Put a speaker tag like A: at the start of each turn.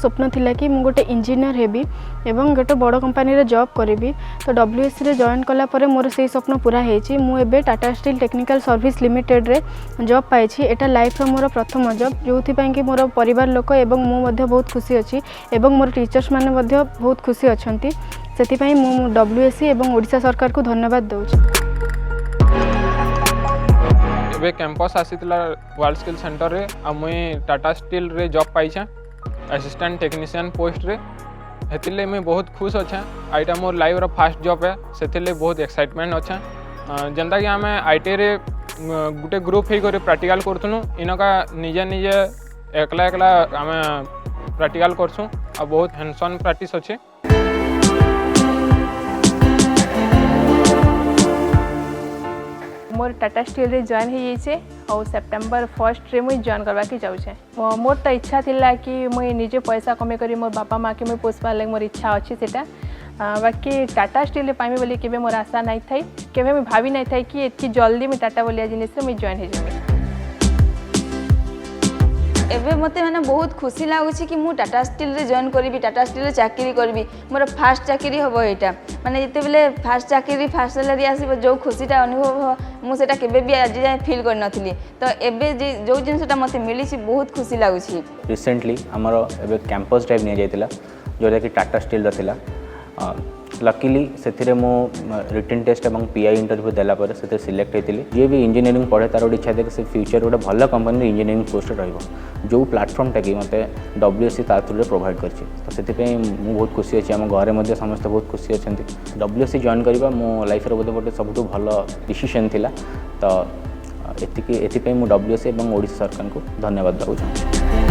A: स्वप्न थिला कि मु गोटे इंजीनियर हेबी एवं गोटे बड़ कंपनी रे जॉब करी। तो WSC रे जॉइन कला परे मोर से स्वप्न पूरा होती। मुझे Tata steel technical service limited रे जॉब पाई। एटा लाइफ मोर प्रथम जॉब जो कि मोर परिवार लोक एवं मु बहुत खुशी अच्छी एवं मोर टीचर्स माने बहुत खुशी अच्छा से मु WSC एवं ओडिशा सरकार को धन्यवाद दूँ।
B: एबे कैंपस आसीला वर्ल्ड स्किल सेंटर रे आ मुई टाटा स्टील रे जॉब पाइछा असिस्टेंट टेक्नीशियन पोस्ट रे। हेतिले मैं बहुत खुश अच्छा। आईटा more life row first job है, सेतिले बहुत एक्साइटमेंट अच्छा। जेंता कि आमे आईटी रे गुटे ग्रुप हे करे प्रैक्टिकल करथुनु, इनका निजे निजे एकला एकला आमे प्रैक्टिकल करसु आ बहुत हैंड्स ऑन प्रैक्टिस अच्छे।
C: मोर टाटा स्टील रे जॉइन हो जाइए और सेप्टेम्बर 1 रे मुझे जॉइन करवा के जाऊे। मोर तो इच्छा थिला कि मुझे निजे पैसा कमे करी मोर बापा माँ के मुझे पोषबार लगे मोर इच्छा अच्छी सेटा। बाकी टाटा स्टील पाइबे बोली केबे मोर आशा नहीं थी, केबे मैं भावी नहीं थी कि इतनी जल्दी मुझे टाटा बोलिया जिनिस मुझे जॉइन हो जाए।
D: एबे मते माने बहुत खुशी लगुच कि मु टाटा स्टील रे जॉइन करी, टाटा स्टील रे चाकरी करी। मोर फास्ट चाकरी हम यहाँ माने जिते बेले फास्ट चाकरी फास्ट सैलरी आसो जो खुशीटा अनुभव मुझे केबे भी आज जाए फील कर नथिली। तो एबे जो जिनसटा मते मिली बहुत खुशी लगुच।
E: रिसेंटली आमर एबे कैंपस ड्राइव नि जाइतिला जोटा कि टाटा स्टील रा थिला। लकीली से मो रिटन टेस्ट और PI इंटरव्यू देला पर से सिलेक्ट होती। जी भी इंजीनियरिंग पढ़े तार गोटे इच्छा थे कि फ्यूचर गोटे भल कंपनी इंजीनियरिंग पोस्ट रो प्लाटफर्मटा कि मत WSC ता थ्रू प्रोवाइड कर। तो से बहुत खुशी अच्छी, आम घरे समस्त बहुत खुशी अच्छा। WSC जॉइन करवा मो लाइफ बोधे गोटे सब भल डिसीजन थिला। तो एथि WSC और ओडिशा सरकार को धन्यवाद देना चाहूँ।